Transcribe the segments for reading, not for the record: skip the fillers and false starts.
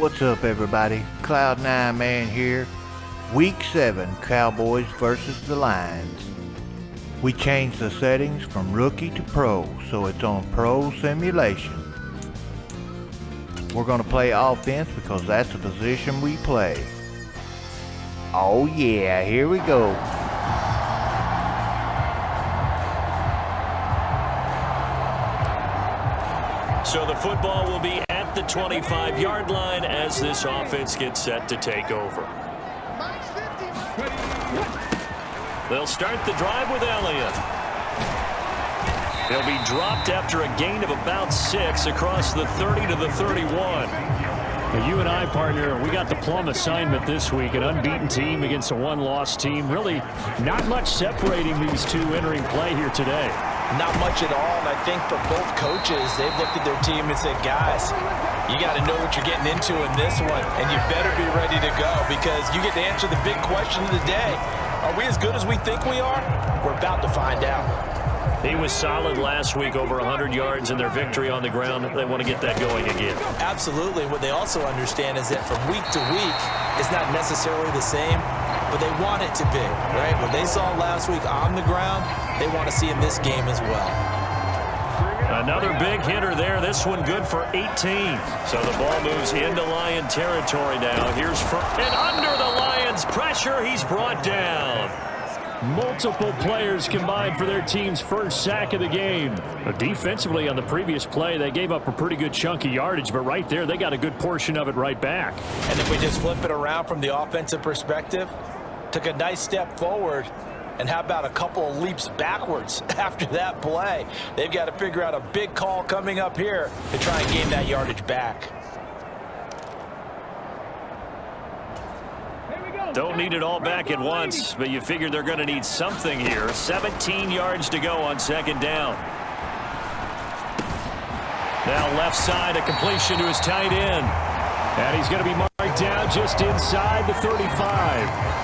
What's up, everybody? Cloud9 Man here. Week 7, Cowboys versus the Lions. We changed the settings from rookie to pro, so it's on pro simulation. We're going to play offense because that's the position we play. Oh yeah, here we go. So the football will be at the 25-yard line as this offense gets set to take over. They'll start the drive with Elliott. He'll be dropped after a gain of about 6 across the 30 to the 31. Well, you and I, partner, we got the plum assignment this week. An unbeaten team against a one-loss team. Really not much separating these two entering play here today. Not much at all, and I think for both coaches, they've looked at their team and said, guys, you got to know what you're getting into in this one, and you better be ready to go because you get to answer the big question of the day. Are we as good as we think we are? We're about to find out. He was solid last week, over 100 yards in their victory on the ground. They want to get that going again. Absolutely. What they also understand is that from week to week, it's not necessarily the same, but they want it to be, right? What they saw last week on the ground, they want to see in this game as well. Another big hitter there. This one good for 18. So the ball moves into Lion territory now. Here's and under the Lions' pressure, he's brought down. Multiple players combined for their team's first sack of the game. Defensively on the previous play, they gave up a pretty good chunk of yardage, but right there, they got a good portion of it right back. And if we just flip it around from the offensive perspective, took a nice step forward, and how about a couple of leaps backwards after that play? They've got to figure out a big call coming up here to try and gain that yardage back. Don't need it all back at once, but you figure they're going to need something here. 17 yards to go on second down. Now left side, a completion to his tight end. And he's going to be marked down just inside the 35.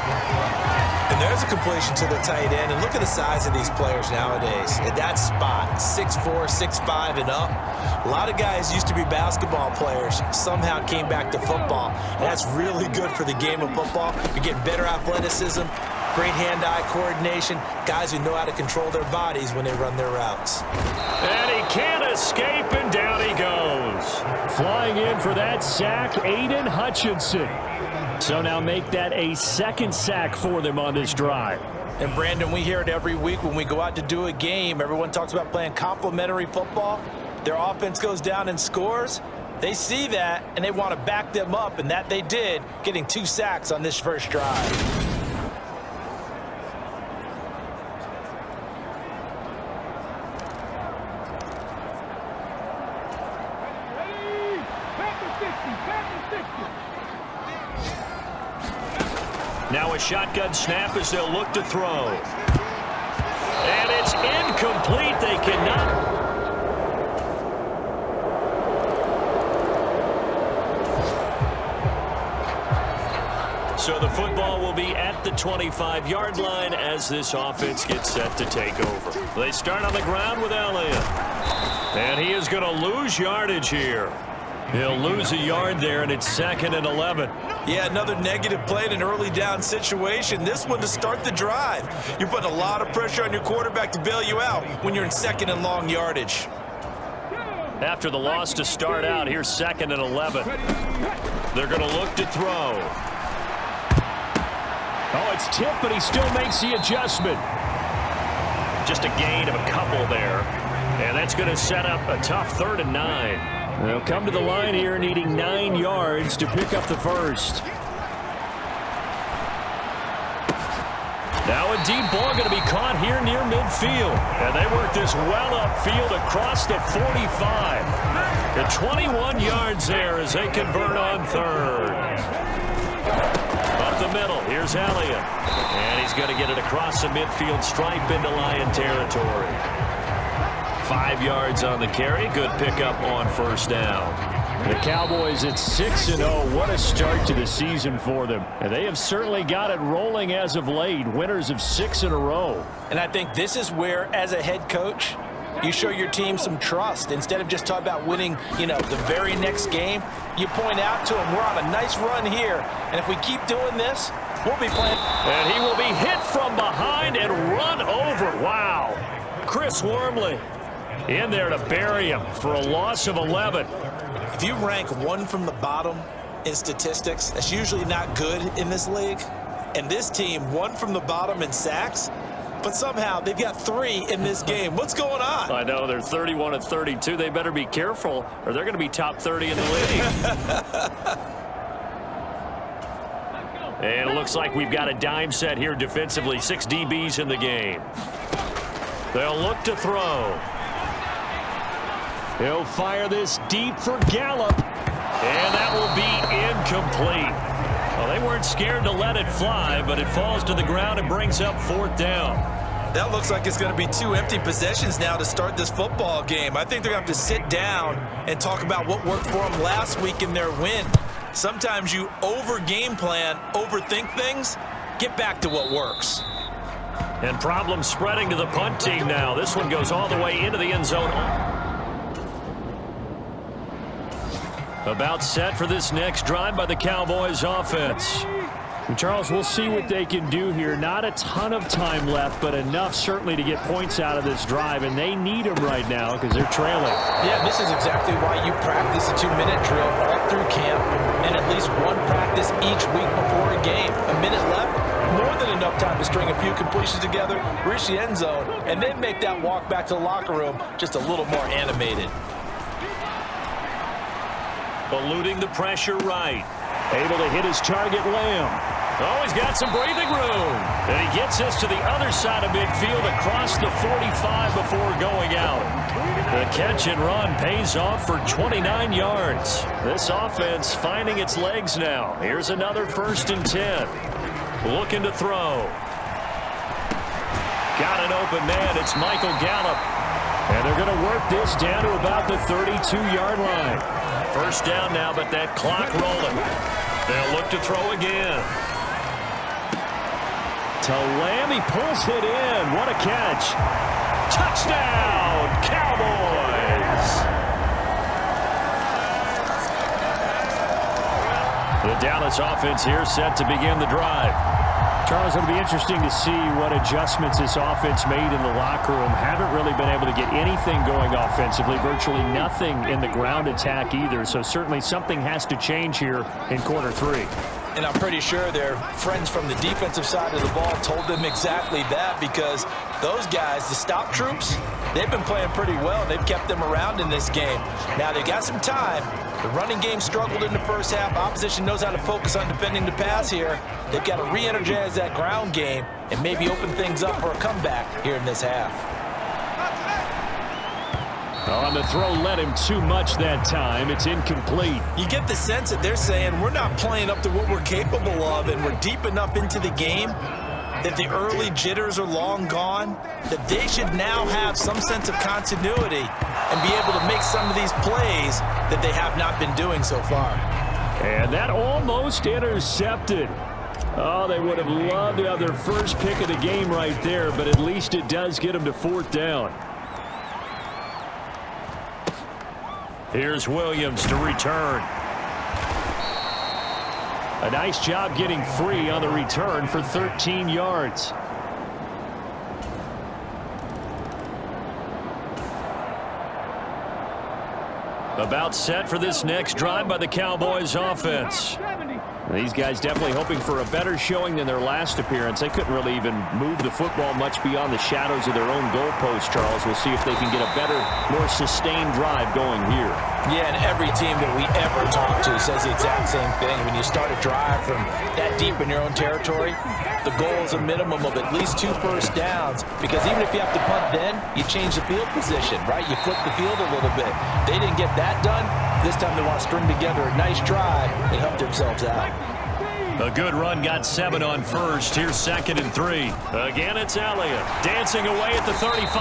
And there's a completion to the tight end. And look at the size of these players nowadays. At that spot, 6'4", 6'5", and up. A lot of guys used to be basketball players, somehow came back to football. And that's really good for the game of football. You're getting better athleticism, great hand-eye coordination, guys who know how to control their bodies when they run their routes. And he can't escape, and down he goes. Flying in for that sack, Aiden Hutchinson. So now make that a second sack for them on this drive. And Brandon, we hear it every week when we go out to do a game. Everyone talks about playing complementary football. Their offense goes down and scores. They see that, and they want to back them up, and that they did, getting 2 sacks on this first drive. Now a shotgun snap as they'll look to throw. And it's incomplete. They cannot. So the football will be at the 25-yard line as this offense gets set to take over. They start on the ground with Elliott. And he is going to lose yardage here. He'll lose a yard there, and it's 2nd and 11. Yeah, another negative play in an early down situation. This one to start the drive. You're putting a lot of pressure on your quarterback to bail you out when you're in 2nd and long yardage. After the loss to start out, here's 2nd and 11. They're going to look to throw. Oh, it's tipped, but he still makes the adjustment. Just a gain of a couple there. And that's going to set up a tough 3rd and 9. They'll come to the line here needing 9 yards to pick up the first. Now a deep ball going to be caught here near midfield. And they work this well upfield across the 45. At 21 yards there as they convert on 3rd. Up the middle, here's Elliott. And he's going to get it across the midfield stripe into Lion territory. 5 yards on the carry. Good pickup on first down. The Cowboys at 6-0. What a start to the season for them. And they have certainly got it rolling as of late. Winners of 6 in a row. And I think this is where, as a head coach, You show your team some trust. Instead of just talking about winning, the very next game, you point out to them, we're on a nice run here, and if we keep doing this, we'll be playing. And he will be hit from behind and run over. Wow. Chris Wormley in there to bury him for a loss of 11. If you rank one from the bottom in statistics, that's usually not good in this league. And this team, one from the bottom in sacks, but somehow they've got 3 in this game. What's going on? I know, they're 31-32. They better be careful, or they're going to be top 30 in the league. And it looks like we've got a dime set here defensively. 6 DBs in the game. They'll look to throw. He'll fire this deep for Gallup. And that will be incomplete. Well, they weren't scared to let it fly, but it falls to the ground and brings up 4th down. That looks like it's going to be 2 empty possessions now to start this football game. I think they're going to have to sit down and talk about what worked for them last week in their win. Sometimes you over-game plan, overthink things, get back to what works. And problems spreading to the punt team now. This one goes all the way into the end zone. About set for this next drive by the Cowboys offense. And Charles, we'll see what they can do here. Not a ton of time left, but enough certainly to get points out of this drive, and they need them right now because they're trailing. Yeah, this is exactly why you practice a 2-minute drill all through camp and at least one practice each week before a game. A minute left, more than enough time to string a few completions together, reach the end zone, and then make that walk back to the locker room just a little more animated. Eluding the pressure right. Able to hit his target, Lamb. Oh, he's got some breathing room. And he gets us to the other side of midfield across the 45 before going out. The catch and run pays off for 29 yards. This offense finding its legs now. Here's another 1st and 10. Looking to throw. Got an open man. It's Michael Gallup. And they're going to work this down to about the 32-yard line. 1st down now, but that clock rolling. They'll look to throw again. To Lamb, he pulls it in. What a catch. Touchdown, Cowboys. The Dallas offense here set to begin the drive. Charles, it'll be interesting to see what adjustments this offense made in the locker room. Haven't really been able to get anything going offensively, virtually nothing in the ground attack either. So certainly something has to change here in quarter 3. And I'm pretty sure their friends from the defensive side of the ball told them exactly that, because those guys, the stop troops, they've been playing pretty well. They've kept them around in this game. Now they've got some time. The running game struggled in the first half. Opposition knows how to focus on defending the pass here. They've got to re-energize that ground game and maybe open things up for a comeback here in this half. On the throw, led him too much that time. It's incomplete. You get the sense that they're saying we're not playing up to what we're capable of, and we're deep enough into the game that the early jitters are long gone, that they should now have some sense of continuity and be able to make some of these plays that they have not been doing so far. And that almost intercepted. Oh, they would have loved to have their first pick of the game right there, but at least it does get them to 4th down. Here's Williams to return. A nice job getting free on the return for 13 yards. About set for this next drive by the Cowboys offense. These guys definitely hoping for a better showing than their last appearance. They couldn't really even move the football much beyond the shadows of their own goalpost, Charles. We'll see if they can get a better, more sustained drive going here. Yeah, and every team that we ever talk to says the exact same thing. When you start a drive from that deep in your own territory, the goal is a minimum of at least 2 first downs, because even if you have to punt then, you change the field position, right? You flip the field a little bit. They didn't get that done. This time they want to string together a nice drive and help themselves out. A good run got 7 on first. Here's 2nd and 3. Again, it's Elliott dancing away at the 35.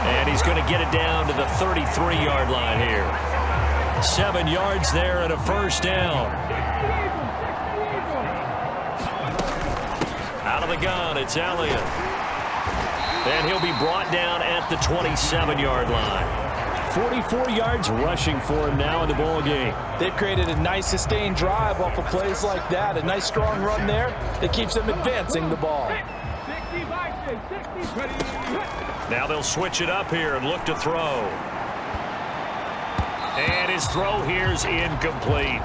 And he's going to get it down to the 33-yard line here. 7 yards there and a 1st down. Out of the gun, it's Elliott. And he'll be brought down at the 27-yard line. 44 yards rushing for him now in the ball game. They've created a nice sustained drive off of plays like that. A nice strong run there that keeps them advancing the ball. Now they'll switch it up here and look to throw. And his throw here is incomplete.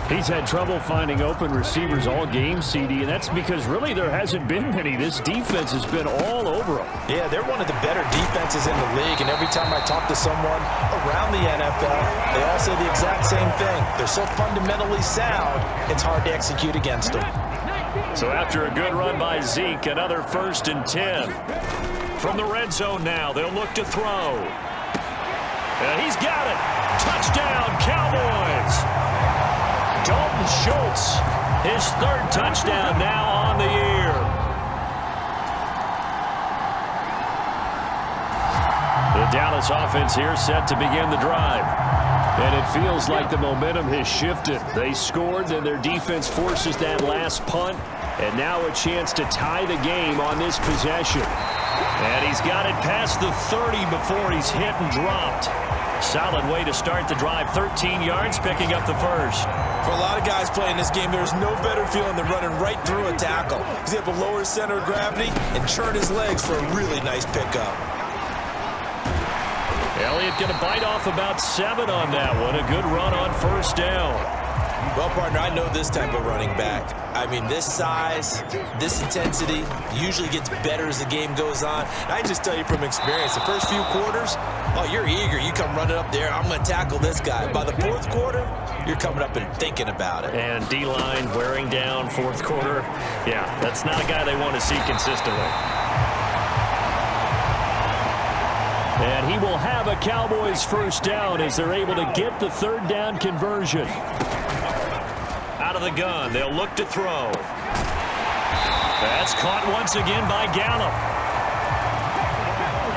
He's had trouble finding open receivers all game, CD, and that's because really there hasn't been many. This defense has been all over him. Yeah, they're one of the better defenses in the league, and every time I talk to someone around the NFL, they all say the exact same thing. They're so fundamentally sound, it's hard to execute against them. So after a good run by Zeke, another 1st and 10. From the red zone now, they'll look to throw. And he's got it. Touchdown, Cowboys. Dalton Schultz, his 3rd touchdown now on the year. The Dallas offense here set to begin the drive. And it feels like the momentum has shifted. They scored, then their defense forces that last punt, and now a chance to tie the game on this possession. And he's got it past the 30 before he's hit and dropped. Solid way to start the drive. 13 yards, picking up the 1st. For a lot of guys playing this game, there's no better feeling than running right through a tackle. He's able to lower his center of gravity and churn his legs for a really nice pickup. Elliott going to bite off about 7 on that one. A good run on 1st down. Well, partner, I know this type of running back. I mean, this size, this intensity usually gets better as the game goes on. And I just tell you from experience, the first few quarters, oh, you're eager. You come running up there, I'm going to tackle this guy. By the 4th quarter, you're coming up and thinking about it. And D-line wearing down 4th quarter. Yeah, that's not a guy they want to see consistently. And he will have a Cowboys 1st down as they're able to get the 3rd down conversion. Out of the gun, they'll look to throw. That's caught once again by Gallup.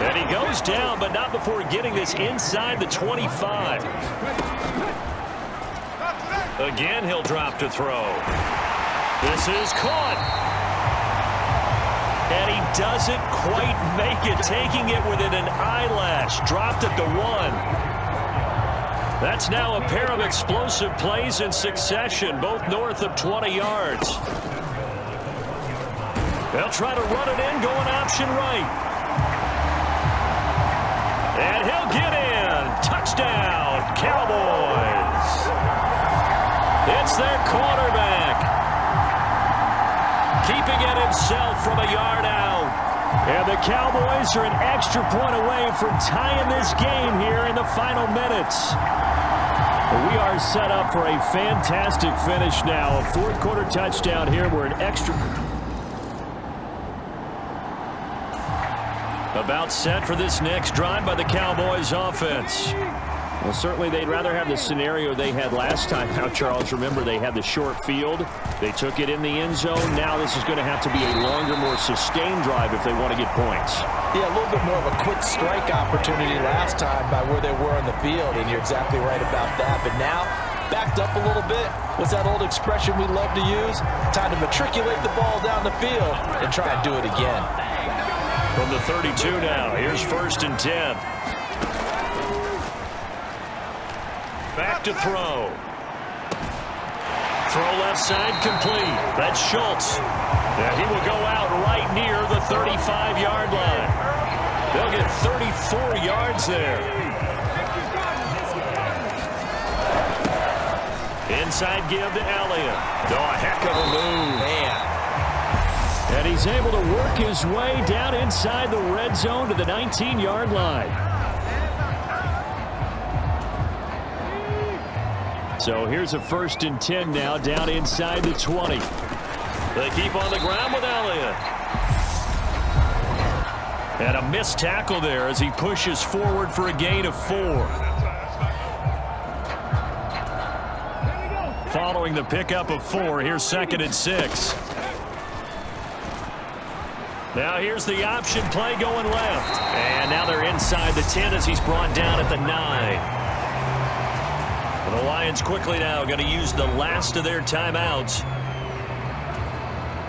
And he goes down, but not before getting this inside the 25. Again, he'll drop to throw. This is caught. And he doesn't quite make it, taking it within an eyelash. Dropped at the 1. That's now a pair of explosive plays in succession, both north of 20 yards. They'll try to run it in, going option right. And he'll get in. Touchdown, Cowboys. It's their quarterback. Keeping it himself from a yard out. And the Cowboys are an extra point away from tying this game here in the final minutes. We are set up for a fantastic finish now. A 4th quarter touchdown here. We're an extra. About set for this next drive by the Cowboys offense. Well, certainly they'd rather have the scenario they had last time. Now, Charles, remember they had the short field. They took it in the end zone. Now this is going to have to be a longer, more sustained drive if they want to get points. Yeah, a little bit more of a quick strike opportunity last time by where they were on the field, and you're exactly right about that. But now, backed up a little bit. What's that old expression we love to use? Time to matriculate the ball down the field and try and do it again. From the 32 now, here's 1st and 10. Back to throw. Throw left side complete. That's Schultz. And he will go out right near the 35-yard line. They'll get 34 yards there. Inside give to Elliott. Oh, a heck of a move. Man. And he's able to work his way down inside the red zone to the 19-yard line. So here's a 1st and 10 now down inside the 20. They keep on the ground with Elliott. And a missed tackle there as he pushes forward for a gain of 4. Following the pickup of 4, here's 2nd and 6. Now here's the option play going left. And now they're inside the 10 as he's brought down at the 9. The Lions quickly now going to use the last of their timeouts.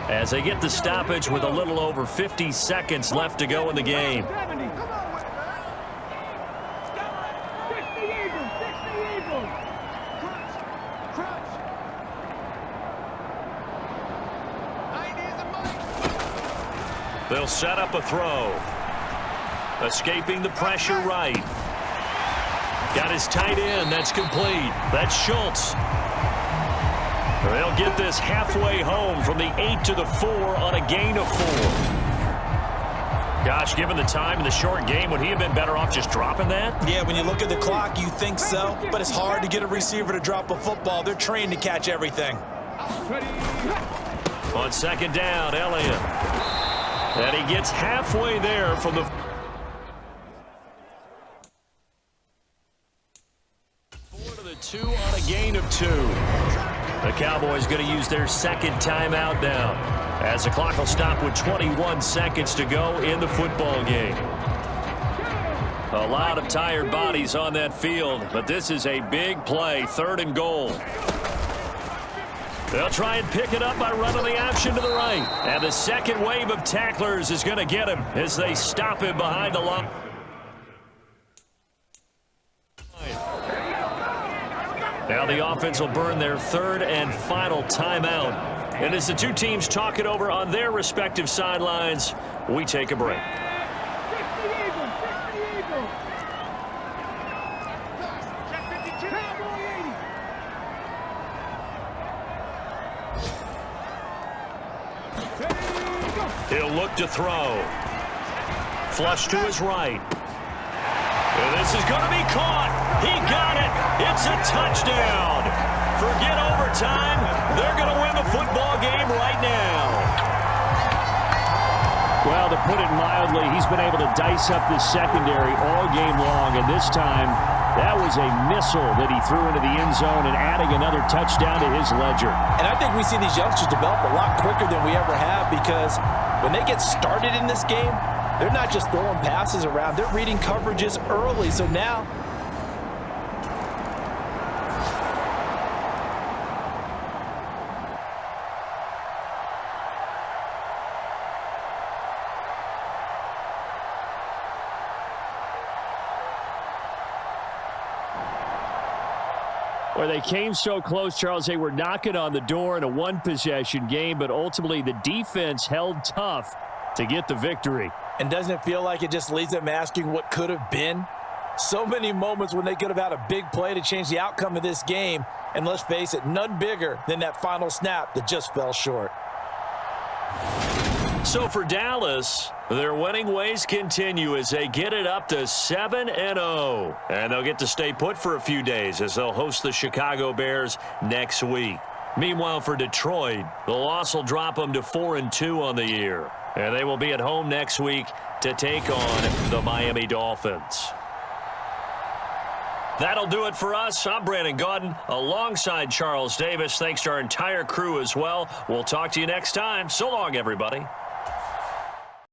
as they get the stoppage with a little over 50 seconds left to go in the game. They'll set up a throw. Escaping the pressure right. Got his tight end. That's complete. That's Schultz. They'll get this halfway home from the 8 to the 4 on a gain of 4. Gosh, given the time in the short game, would he have been better off just dropping that? Yeah, when you look at the clock, you think so. But it's hard to get a receiver to drop a football. They're trained to catch everything. On second down, Elliott. And he gets halfway there from the 4 to the 2 on a gain of 2. The Cowboys going to use their second timeout now, as the clock will stop with 21 seconds to go in the football game. A lot of tired bodies on that field, but this is a big play, 3rd and goal. They'll try and pick it up by running the option to the right. And the second wave of tacklers is going to get him as they stop him behind the line. Now the offense will burn their 3rd and final timeout. And as the two teams talk it over on their respective sidelines, we take a break. He'll look to throw. Flush to his right. And this is going to be caught. He got it. It's a touchdown. Forget overtime. They're going to win the football game right now. Well, to put it mildly, he's been able to dice up this secondary all game long. And this time, that was a missile that he threw into the end zone and adding another touchdown to his ledger. And I think we see these youngsters develop a lot quicker than we ever have, because when they get started in this game, they're not just throwing passes around. They're reading coverages early. So now, where they came so close, Charles, they were knocking on the door in a one-possession game, but ultimately the defense held tough to get the victory. and doesn't it feel like it just leaves them asking what could have been? So many moments when they could have had a big play to change the outcome of this game, and let's face it, none bigger than that final snap that just fell short. So for Dallas, their winning ways continue as they get it up to 7-0. And they'll get to stay put for a few days as they'll host the Chicago Bears next week. Meanwhile, for Detroit, the loss will drop them to 4-2 on the year. And they will be at home next week to take on the Miami Dolphins. That'll do it for us. I'm Brandon Gaudin alongside Charles Davis. Thanks to our entire crew as well. We'll talk to you next time. So long, everybody.